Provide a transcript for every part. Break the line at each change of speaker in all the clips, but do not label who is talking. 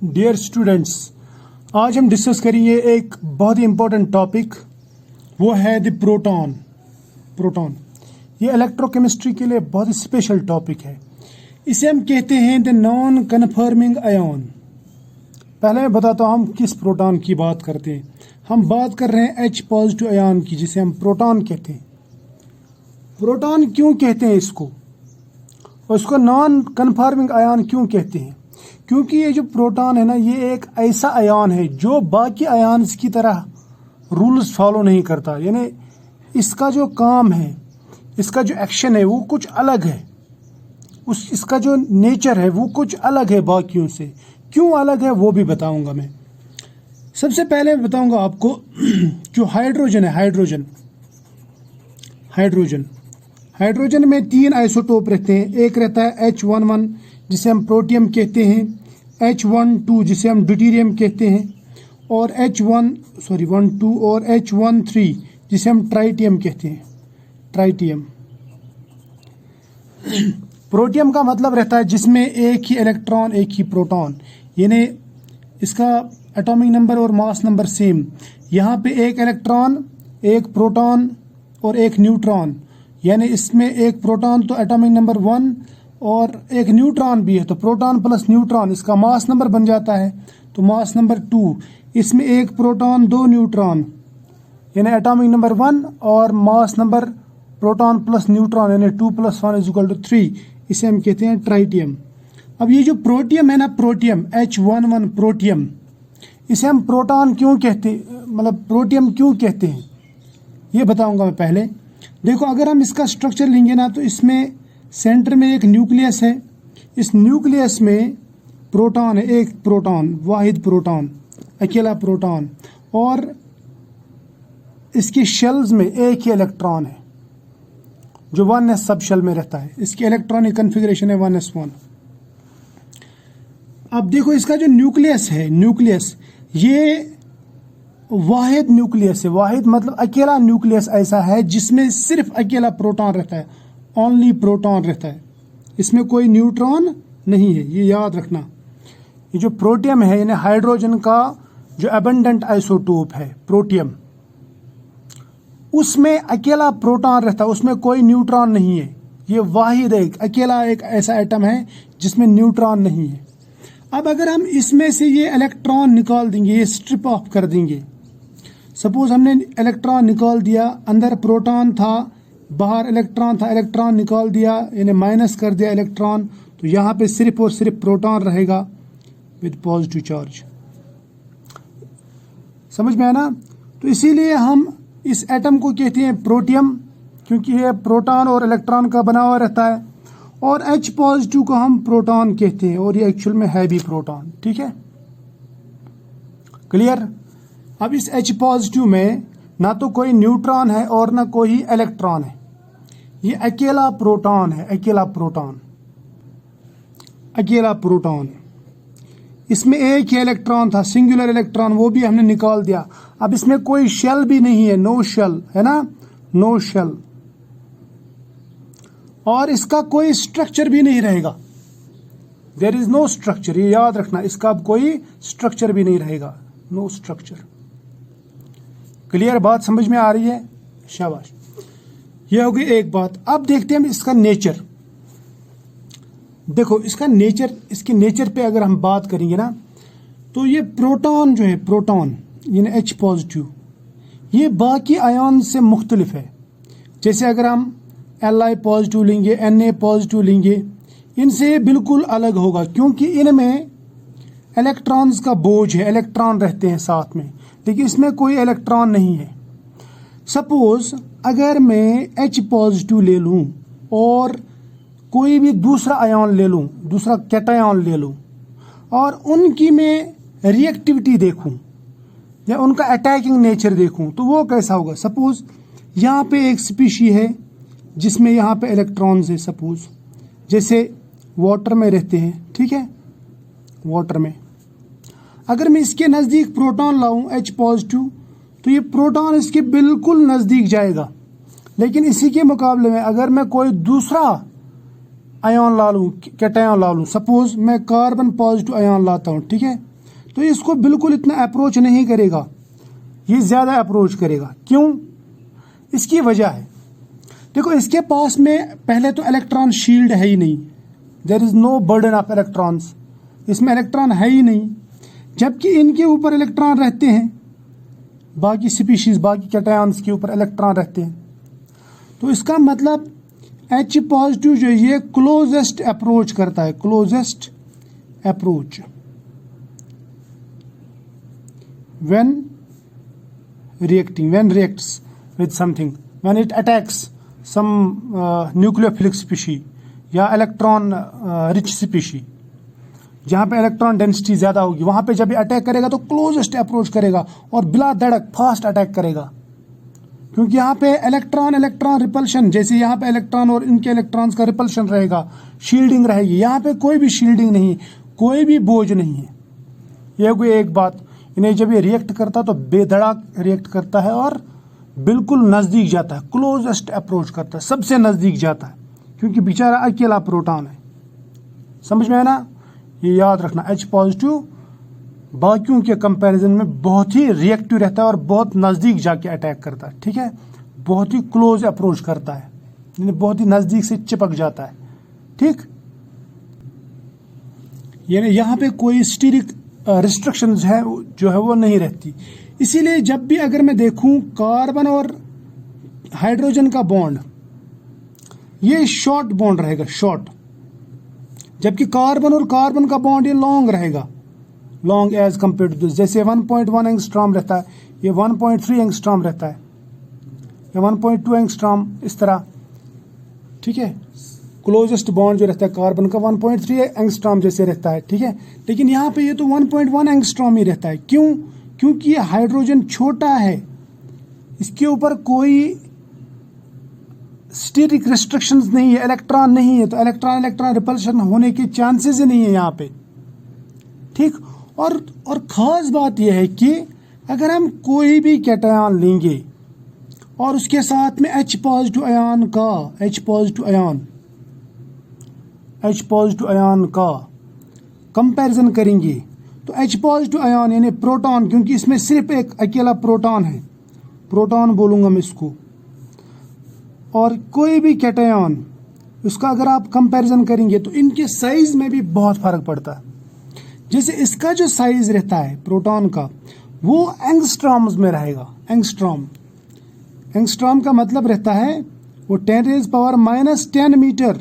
Dear students, आज हम discuss करेंगे एक बहुत ही इम्पोर्टेंट टॉपिक। वो है द प्रोटॉन। ये इलेक्ट्रोकेमिस्ट्री के लिए बहुत ही स्पेशल टॉपिक है। इसे हम कहते हैं द नॉन कन्फर्मिंग आयन। पहले मैं बताता हूँ हम किस प्रोटॉन की बात करते हैं। हम बात कर रहे हैं H पॉजिटिव आयन की, जिसे हम प्रोटॉन कहते हैं। प्रोटॉन क्यों कहते हैं इसको, और इसको नॉन कन्फर्मिंग आयन क्यों कहते हैं? क्योंकि ये जो प्रोटॉन है ना, ये एक ऐसा आयन है जो बाकी आयन्स की तरह रूल्स फॉलो नहीं करता। यानी इसका जो काम है, इसका जो एक्शन है वो कुछ अलग है। इसका जो नेचर है वो कुछ अलग है बाकियों से। क्यों अलग है वो भी बताऊंगा मैं। सबसे पहले बताऊंगा आपको जो हाइड्रोजन है, हाइड्रोजन में 3 आइसोटोप रहते हैं। एक रहता है H11 जिसे हम प्रोटियम कहते हैं, H12 जिसे हम ड्यूटेरियम कहते हैं, और H12 और H13 जिसे हम ट्राइटियम कहते हैं। प्रोटियम का मतलब रहता है जिसमें एक ही इलेक्ट्रॉन एक ही प्रोटॉन, यानी इसका एटॉमिक नंबर और मास नंबर सेम। यहाँ पे एक इलेक्ट्रॉन, एक प्रोटॉन और एक न्यूट्रॉन, यानी इसमें एक प्रोटॉन तो एटॉमिक नंबर 1 और एक न्यूट्रॉन भी है, तो प्रोटॉन प्लस न्यूट्रॉन इसका मास नंबर बन जाता है, तो मास नंबर 2। इसमें एक प्रोटॉन 2 न्यूट्रॉन, यानी एटॉमिक नंबर 1 और mass number proton plus neutron यानी 2 + 1 = 3। इसे हम कहते हैं ट्राइटियम। अब ये जो प्रोटियम है ना, प्रोटियम H11 प्रोटियम, इसे हम प्रोटॉन क्यों कहते, मतलब प्रोटियम क्यों कहते हैं ये बताऊंगा मैं। पहले देखो, अगर हम इसका स्ट्रक्चर लेंगे ना, तो इसमें सेंटर में एक न्यूक्लियस है। इस न्यूक्लियस में प्रोटॉन है, एक प्रोटॉन, वाहिद प्रोटॉन, अकेला प्रोटॉन, और इसके शेल्स में एक ही इलेक्ट्रॉन है जो 1s सब शेल में रहता है। इसकी इलेक्ट्रॉनिक कन्फिग्रेशन है 1s1। अब देखो, इसका जो न्यूक्लियस है, ये वाहिद न्यूक्लियस है। वाहिद मतलब अकेला न्यूक्लियस ऐसा है जिसमें सिर्फ अकेला प्रोटॉन रहता है, ओनली प्रोटॉन रहता है। इसमें कोई न्यूट्रॉन नहीं है, ये याद रखना। ये जो प्रोटियम है, यानी हाइड्रोजन का जो अबंडेंट आइसोटोप है प्रोटियम, उसमें अकेला प्रोटॉन रहता है, उसमें कोई न्यूट्रॉन नहीं है। ये वाहिद अकेला एक ऐसा एटम है जिसमें न्यूट्रॉन नहीं है। अब अगर हम इसमें से ये इलेक्ट्रॉन निकाल देंगे, ये स्ट्रिप ऑफ कर देंगे, सपोज हमने इलेक्ट्रॉन निकाल दिया, अंदर प्रोटॉन था, बाहर इलेक्ट्रॉन था, इलेक्ट्रॉन निकाल दिया, यानी माइनस कर दिया इलेक्ट्रॉन, तो यहाँ पे सिर्फ और सिर्फ प्रोटॉन रहेगा विद पॉजिटिव चार्ज। समझ में आया ना? तो इसीलिए हम इस एटम को कहते हैं प्रोटियम, क्योंकि ये प्रोटॉन और इलेक्ट्रॉन का बना हुआ रहता है। और H पॉजिटिव को हम प्रोटॉन कहते हैं, और ये एक्चुअल में है भी प्रोटॉन। ठीक है, क्लियर? अब इस H पॉजिटिव में ना तो कोई न्यूट्रॉन है और ना कोई इलेक्ट्रॉन है, ये अकेला प्रोटॉन है, अकेला प्रोटॉन। इसमें एक ही इलेक्ट्रॉन था, सिंगुलर इलेक्ट्रॉन, वो भी हमने निकाल दिया। अब इसमें कोई शेल भी नहीं है, नो शेल है ना, नो शेल, और इसका कोई स्ट्रक्चर भी नहीं रहेगा। देयर इज नो स्ट्रक्चर, ये याद रखना, इसका अब कोई स्ट्रक्चर भी नहीं रहेगा, नो स्ट्रक्चर। क्लियर? बात समझ में आ रही है? शाबाश, ये हो गई एक बात। अब देखते हैं हम इसका नेचर। देखो, इसका नेचर, इसके नेचर पे अगर हम बात करेंगे ना, तो ये प्रोटॉन जो है, प्रोटॉन यानी H पॉजिटिव, ये बाकी आयन से मुख्तलिफ है। जैसे अगर हम Li पॉजिटिव लेंगे, Na पॉजिटिव लेंगे, इनसे ये बिल्कुल अलग होगा, क्योंकि इनमें इलेक्ट्रॉन्स का बोझ है, इलेक्ट्रॉन रहते हैं साथ में, लेकिन इसमें कोई इलेक्ट्रॉन नहीं है। सपोज अगर मैं H पॉजिटिव ले लूं और कोई भी दूसरा आयन ले लूं, दूसरा कैटायन ले लूं, और उनकी मैं रिएक्टिविटी देखूं या उनका अटैकिंग नेचर देखूं, तो वो कैसा होगा? सपोज यहाँ पे एक स्पीशी है जिसमें यहाँ पे इलेक्ट्रॉन्स है, सपोज जैसे वाटर में रहते हैं, ठीक है, वाटर में अगर मैं इसके नज़दीक प्रोटॉन लाऊं H पॉजिटिव, तो ये प्रोटॉन इसके बिल्कुल नज़दीक जाएगा। लेकिन इसी के मुकाबले में अगर मैं कोई दूसरा आयन ला लूँ, कैटायन ला लूँ, सपोज मैं कार्बन पॉजिटिव आयन लाता हूँ, ठीक है, तो इसको बिल्कुल इतना अप्रोच नहीं करेगा, ये ज़्यादा अप्रोच करेगा। क्यों? इसकी वजह है, देखो इसके पास में पहले तो इलेक्ट्रॉन शील्ड है ही नहीं, there is no burden of electrons, इसमें इलेक्ट्रॉन है ही नहीं, जबकि इनके ऊपर इलेक्ट्रॉन रहते हैं, बाकी स्पीशीज बाकी कैटायंस के ऊपर इलेक्ट्रॉन रहते हैं। तो इसका मतलब H पॉजिटिव जो ये क्लोजेस्ट अप्रोच करता है, closest approach when reacts with something, when it attacks some nucleophilic species या इलेक्ट्रॉन रिच स्पीशी, जहाँ पे इलेक्ट्रॉन डेंसिटी ज़्यादा होगी, वहाँ पे जब ये अटैक करेगा तो क्लोजेस्ट अप्रोच करेगा और बिला धड़क फास्ट अटैक करेगा, क्योंकि यहाँ पे इलेक्ट्रॉन रिपल्शन, जैसे यहाँ पे इलेक्ट्रॉन और इनके इलेक्ट्रॉन्स का रिपल्शन रहेगा, शील्डिंग रहेगी, यहाँ पे कोई भी शील्डिंग नहीं, कोई भी बोझ नहीं है। ये कोई एक बात, इन्हें जब ये रिएक्ट करता है तो बेधड़क रिएक्ट करता है और बिल्कुल नज़दीक जाता है, क्लोजेस्ट अप्रोच करता है, सबसे नज़दीक जाता है, क्योंकि बेचारा अकेला प्रोटॉन है। समझ में है ना? ये याद रखना, H पॉजिटिव बाकियों के कंपैरिजन में बहुत ही रिएक्टिव रहता है और बहुत नज़दीक जाके अटैक करता है, ठीक है, बहुत ही क्लोज अप्रोच करता है, यानी बहुत ही नज़दीक से चिपक जाता है, ठीक। यानी यहाँ पे कोई स्टीरिक रिस्ट्रिक्शंस है जो है वो नहीं रहती। इसीलिए जब भी अगर मैं देखूं कार्बन और हाइड्रोजन का बॉन्ड, ये शॉर्ट बॉन्ड रहेगा, शॉर्ट, जबकि कार्बन और कार्बन का बॉन्ड ये लॉन्ग रहेगा, long as compare to this. जैसे 1.1 एंगस्ट्रॉम रहता है, ये 1.3 एंगस्ट्रॉम रहता है, ये 1.2 एंगस्ट्रॉम, इस तरह, ठीक है। क्लोजेस्ट बॉन्ड जो रहता है कार्बन का 1.3 एंगस्ट्रॉम जैसे रहता है, ठीक है, लेकिन यहाँ पे ये तो 1.1 एंगस्ट्रॉम ही रहता है। क्यों? क्योंकि ये हाइड्रोजन छोटा है, इसके ऊपर कोई स्टीरिक रिस्ट्रिक्शंस नहीं है, इलेक्ट्रॉन नहीं है, तो इलेक्ट्रॉन रिपल्शन होने के चांसेस ही नहीं है यहाँ पे, ठीक। और खास बात यह है कि अगर हम कोई भी कैटायन लेंगे और उसके साथ में H पॉजिटिव आयन का कंपैरिजन करेंगे, तो H पॉजिटिव आयन यानी प्रोटॉन, क्योंकि इसमें सिर्फ एक अकेला प्रोटॉन है, प्रोटॉन बोलूंगा मैं इसको, और कोई भी कैटायन, उसका अगर आप कंपैरिजन करेंगे तो इनके साइज में भी बहुत फर्क पड़ता है। जैसे इसका जो साइज रहता है प्रोटॉन का, वो एंगस्ट्रॉम्स में रहेगा, एंगस्ट्रॉम का मतलब रहता है वो 10⁻⁻10 मीटर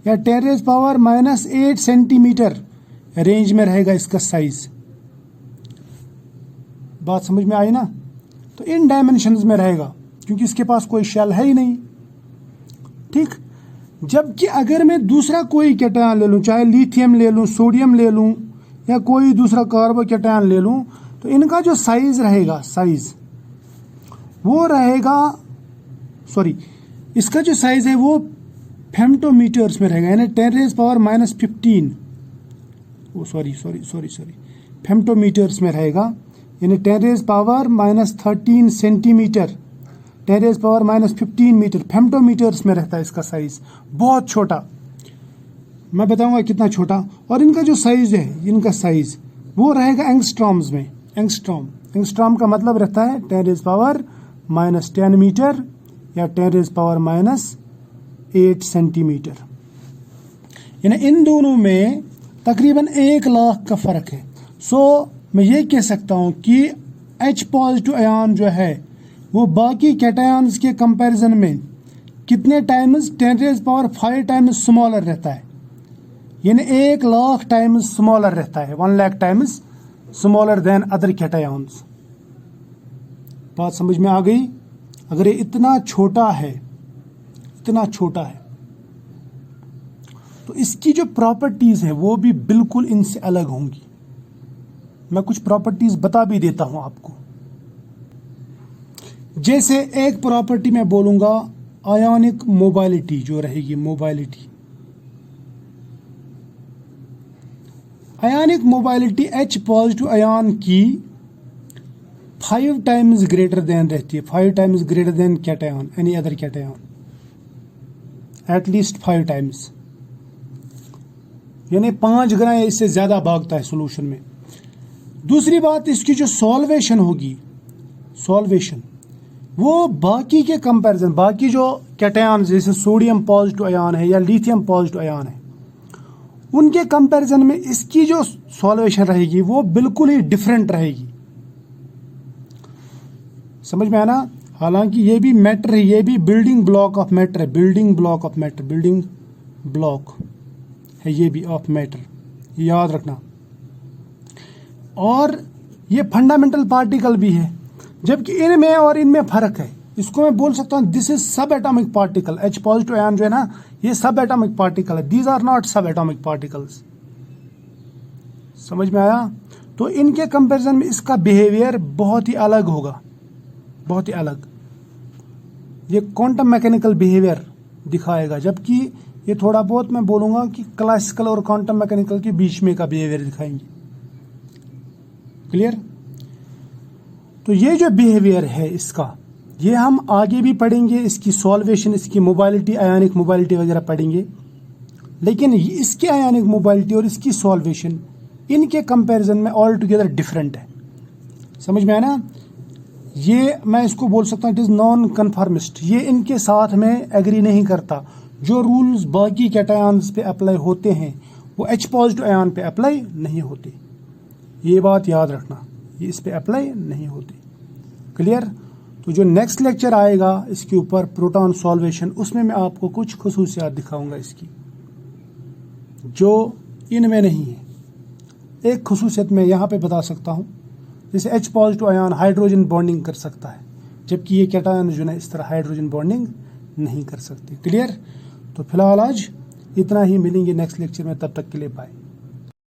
या 10⁻⁻8 सेंटीमीटर रेंज में रहेगा इसका साइज। बात समझ में आई ना? तो इन डायमेंशंस में रहेगा, क्योंकि इसके पास कोई शेल है ही नहीं, ठीक। जबकि अगर मैं दूसरा कोई कैटायन ले लूं, चाहे लिथियम ले लूं, सोडियम ले लूं, या कोई दूसरा कार्बो कैटायन ले लूं, तो इनका जो साइज रहेगा, वो रहेगा, इसका जो साइज है वो फेम्टोमीटर्स में रहेगा, यानी 10⁻⁻15, फेम्टोमीटर्स में रहेगा, यानी 10⁻⁻13 सेंटीमीटर, 10⁻⁻15 मीटर, फेम्टोमीटर्स में रहता है इसका साइज, बहुत छोटा। मैं बताऊंगा कितना छोटा। और इनका जो साइज है, इनका साइज वो रहेगा एंगस्ट्रॉम्स में, एंगस्ट्रॉम का मतलब रहता है 10⁻⁻10 मीटर या 10⁻⁻8 सेंटीमीटर, यानी इन दोनों में तकरीबन 1 लाख का फर्क है। मैं ये कह सकता हूँ कि H पॉजिटिव आयन जो है वो बाकी कैटायंस के कंपैरिजन में कितने टाइम्स 10⁵ टाइम्स स्मॉलर रहता है, यानी 1 लाख टाइम्स स्मॉलर रहता है, 1 lakh times smaller than other cations. बात समझ में आ गई? अगर ये इतना छोटा है, तो इसकी जो प्रॉपर्टीज है वो भी बिल्कुल इनसे अलग होंगी। मैं कुछ प्रॉपर्टीज बता भी देता हूं आपको। जैसे एक प्रॉपर्टी मैं बोलूंगा आयोनिक मोबाइलिटी जो रहेगी, ionic mobility H positive ion की 5 टाइम्स ग्रेटर देन रहती है, 5 times greater than cation, any other cation, at least 5 times. यानी 5 गुना या इससे ज़्यादा भागता है सोल्यूशन में। दूसरी बात, इसकी जो सॉल्वेशन होगी, सॉल्वेशन वो बाकी के कंपैरिजन, बाकी जो कैटायन जैसे सोडियम पॉजिटिव आयन है या लिथियम पॉजिटिव आयन है, उनके कंपैरिजन में इसकी जो सॉल्वेशन रहेगी वो बिल्कुल ही डिफरेंट रहेगी। समझ में आना? हालांकि ये भी मैटर है, ये भी बिल्डिंग ब्लॉक ऑफ मैटर है, building block of matter, building block है ये भी ऑफ मैटर, याद रखना। और ये फंडामेंटल पार्टिकल भी है, जबकि इनमें और इनमें फर्क है। इसको मैं बोल सकता हूँ दिस इज सब atomic particle. H positive ion जो है ना, ये सब एटॉमिक पार्टिकल है, दीज आर नॉट सब एटॉमिक पार्टिकल्स। समझ में आया? तो इनके कंपैरिजन में इसका बिहेवियर बहुत ही अलग होगा, बहुत ही अलग। ये क्वांटम मैकेनिकल बिहेवियर दिखाएगा, जबकि ये थोड़ा बहुत मैं बोलूंगा कि क्लासिकल और क्वांटम मैकेनिकल के बीच में का बिहेवियर दिखाएंगे। क्लियर? तो ये जो बिहेवियर है इसका, ये हम आगे भी पढ़ेंगे, इसकी सॉल्वेशन, इसकी मोबाइलिटी, आयनिक मोबाइलिटी वगैरह पढ़ेंगे। लेकिन इसकी आयनिक मोबाइलिटी और इसकी सॉल्वेशन इनके कंपैरिजन में ऑल टुगेदर डिफरेंट है। समझ में आया ना? ये मैं इसको बोल सकता हूँ इट इज नॉन कन्फर्मिस्ट, ये इनके साथ में एग्री नहीं करता। जो रूल्स बाकी कैटायंस पे अप्लाई होते हैं वो H पॉजिटिव आयन पे अप्लाई नहीं होते, ये बात याद रखना, ये इस पे अप्लाई नहीं होते। क्लियर? तो जो नेक्स्ट लेक्चर आएगा इसके ऊपर प्रोटॉन सॉल्वेशन, उसमें मैं आपको कुछ खुसूसियात दिखाऊंगा इसकी जो इनमें नहीं है। एक खुसूसियत मैं यहाँ पे बता सकता हूँ, जैसे H positive ion hydrogen bonding कर सकता है, जबकि ये कैटायन जो है इस तरह हाइड्रोजन बॉन्डिंग नहीं कर सकते। क्लियर? तो फिलहाल आज इतना ही, मिलेंगे नेक्स्ट लेक्चर में, तब तक के लिए बाय।